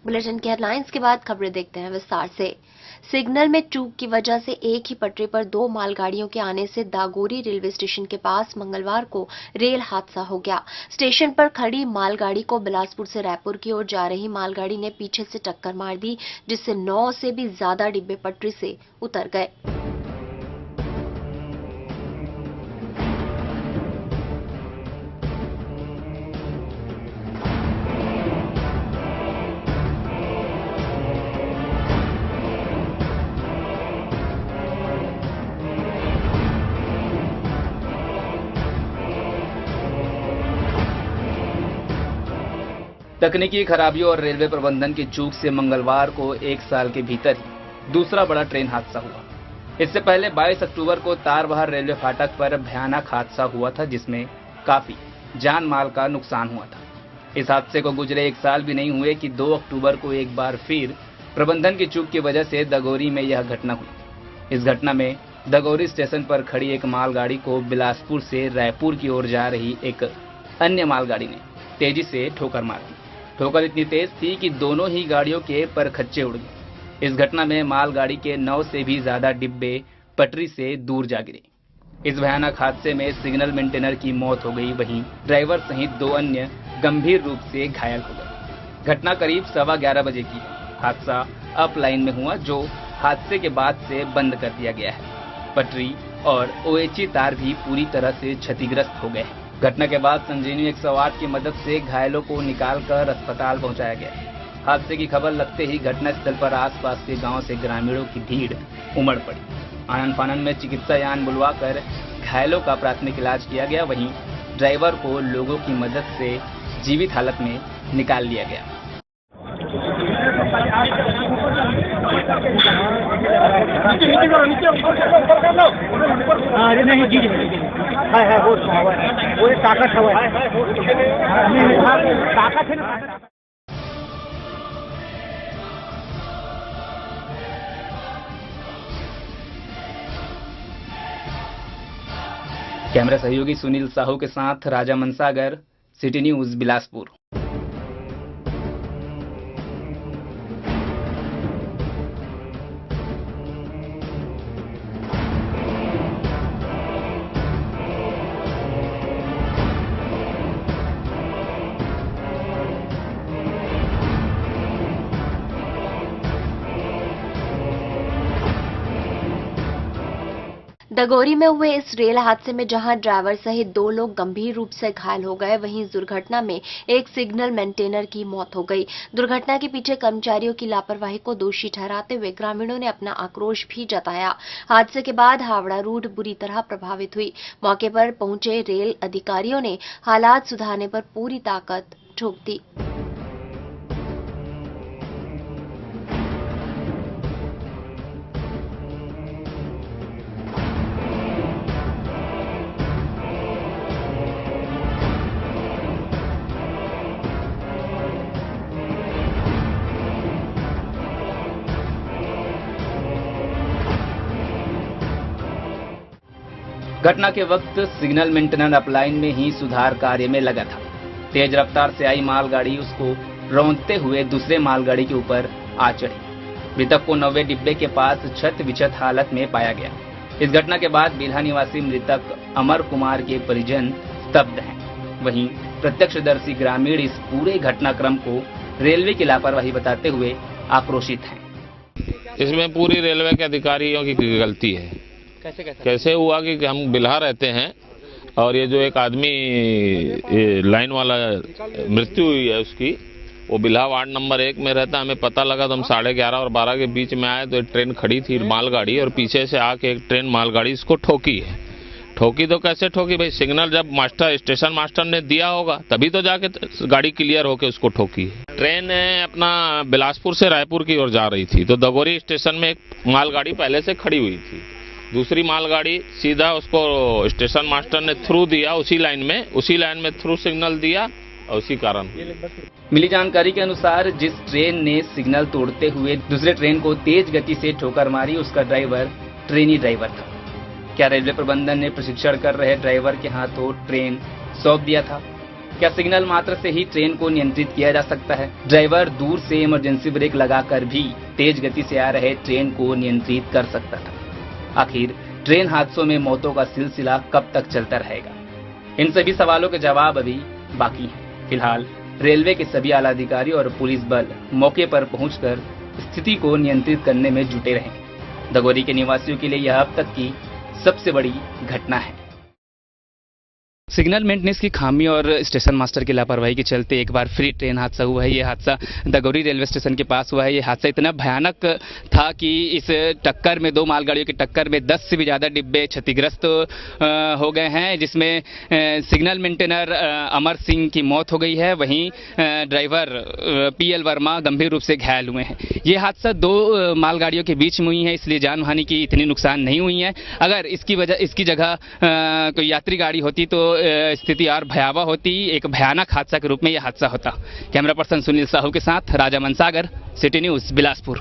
Bulletin के headlines के बाद खबरें देखते हैं विस्तार से। सिग्नल में चूक की वजह से एक ही पटरी पर दो मालगाड़ियों के आने से दागोरी रेलवे स्टेशन के पास मंगलवार को रेल हादसा हो गया। स्टेशन पर खड़ी मालगाड़ी को बिलासपुर से रायपुर की ओर जा रही मालगाड़ी ने पीछे से टक्कर मार दी, जिससे 9 से भी ज्यादा डिब्बे पटरी से उतर गए। तकनीकी खराबियों और रेलवे प्रबंधन की चूक से मंगलवार को 1 साल के भीतर ही दूसरा बड़ा ट्रेन हादसा हुआ। इससे पहले 22 अक्टूबर को तारबहार रेलवे फाटक पर भयानक हादसा हुआ था, जिसमें काफी जान माल का नुकसान हुआ था। इस हादसे को गुजरे 1 साल भी नहीं हुए कि 2 अक्टूबर को एक बार फिर प्रबंधन की चूक की वजह से दगोरी में यह घटना हुई। इस घटना में दगोरी स्टेशन पर खड़ी एक मालगाड़ी को बिलासपुर से रायपुर की ओर जा रही एक अन्य मालगाड़ी ने तेजी से ठोकर मार दी। ठोकर इतनी तेज थी कि दोनों ही गाड़ियों के परखच्चे उड़ गए। इस घटना में मालगाड़ी के 9 से भी ज्यादा डिब्बे पटरी से दूर जा गिरे। इस भयानक हादसे में सिग्नल मेंटेनर की मौत हो गई, वहीं ड्राइवर सहित 2 अन्य गंभीर रूप से घायल हो गए। घटना करीब 11:15 बजे की है। हादसा अप लाइन में हुआ, जो हादसे के बाद से बंद कर दिया गया है। पटरी और OHE तार भी पूरी तरह से क्षतिग्रस्त हो गए हैं। घटना के बाद संजीवनी 108 की मदद से घायलों को निकालकर अस्पताल पहुंचाया गया। हादसे की खबर लगते ही घटनास्थल पर आसपास के गांव से ग्रामीणों की भीड़ उमड़ पड़ी। आनन फानन में चिकित्सा यान बुलवाकर घायलों का प्राथमिक इलाज किया गया। वहीं ड्राइवर को लोगों की मदद से जीवित हालत में निकाल लिया गया। कैमरा सहयोगी सुनील साहू के साथ राजा मनसागर, सिटी न्यूज बिलासपुर। दगोरी में हुए इस रेल हादसे में जहां ड्राइवर सहित 2 लोग गंभीर रूप से घायल हो गए, वहीं दुर्घटना में एक सिग्नल मेंटेनर की मौत हो गई। दुर्घटना के पीछे कर्मचारियों की लापरवाही को दोषी ठहराते हुए ग्रामीणों ने अपना आक्रोश भी जताया। हादसे के बाद हावड़ा रूट बुरी तरह प्रभावित हुई। मौके पर पहुंचे रेल अधिकारियों ने हालात सुधारने पर पूरी ताकत झोंक दी। घटना के वक्त सिग्नल मेंटेनर अपलाइन में ही सुधार कार्य में लगा था। तेज रफ्तार से आई मालगाड़ी उसको रौंदते हुए दूसरे मालगाड़ी के ऊपर आ चढ़ी। मृतक को 90 डिब्बे के पास छत विक्षत हालत में पाया गया। इस घटना के बाद बिल्हा निवासी मृतक अमर कुमार के परिजन स्तब्ध हैं। वहीं प्रत्यक्षदर्शी ग्रामीण इस पूरे घटनाक्रम को रेलवे की लापरवाही बताते हुए आक्रोशित हैं। इसमें पूरी रेलवे के अधिकारियों की गलती है। कैसे हुआ कि हम बिल्हा रहते हैं और ये जो एक आदमी लाइन वाला मृत्यु हुई है उसकी, वो बिल्हा वार्ड नंबर 1 में रहता। हमें पता लगा तो हम 11:30 और 12 के बीच में आए तो एक ट्रेन खड़ी थी मालगाड़ी, और पीछे से आके एक ट्रेन मालगाड़ी इसको ठोकी है। ठोकी तो कैसे ठोकी भाई, सिग्नल जब स्टेशन मास्टर ने दिया होगा तभी तो जाके गाड़ी क्लियर होके उसको ठोकी है। ट्रेन अपना बिलासपुर से रायपुर की ओर जा रही थी तो दगोरी स्टेशन में एक मालगाड़ी पहले से खड़ी हुई थी। दूसरी मालगाड़ी सीधा उसको स्टेशन मास्टर ने थ्रू दिया, उसी लाइन में थ्रू सिग्नल दिया और उसी कारण। मिली जानकारी के अनुसार जिस ट्रेन ने सिग्नल तोड़ते हुए दूसरे ट्रेन को तेज गति से ठोकर मारी, उसका ड्राइवर ट्रेनी ड्राइवर था। क्या रेलवे प्रबंधन ने प्रशिक्षण कर रहे ड्राइवर के हाथों ट्रेन सौंप दिया था? क्या सिग्नल मात्र से ही ट्रेन को नियंत्रित किया जा सकता है? ड्राइवर दूर से इमरजेंसी ब्रेक लगाकर भी तेज गति से आ रहे ट्रेन को नियंत्रित कर सकता था। आखिर ट्रेन हादसों में मौतों का सिलसिला कब तक चलता रहेगा? इन सभी सवालों के जवाब अभी बाकी हैं। फिलहाल रेलवे के सभी आला अधिकारी और पुलिस बल मौके पर पहुंचकर स्थिति को नियंत्रित करने में जुटे रहे। दगोरी के निवासियों के लिए यह अब तक की सबसे बड़ी घटना है। सिग्नल मेंटेनेंस की खामी और स्टेशन मास्टर की लापरवाही के चलते एक बार फिर ट्रेन हादसा हुआ है। ये हादसा दगोरी रेलवे स्टेशन के पास हुआ है। ये हादसा इतना भयानक था कि इस टक्कर में, दो मालगाड़ियों की टक्कर में 10 से भी ज़्यादा डिब्बे क्षतिग्रस्त हो गए हैं, जिसमें सिग्नल मेंटेनर अमर सिंह की मौत हो गई है। वहीं ड्राइवर PL वर्मा गंभीर रूप से घायल हुए हैं। ये हादसा दो मालगाड़ियों के बीच में हुई है, इसलिए जान हानि की इतनी नुकसान नहीं हुई है। अगर इसकी जगह कोई यात्री गाड़ी होती तो स्थिति और भयावह होती। एक भयानक हादसा के रूप में यह हादसा होता। कैमरा पर्सन सुनील साहू के साथ राजा मनसागर, सिटी न्यूज़, बिलासपुर।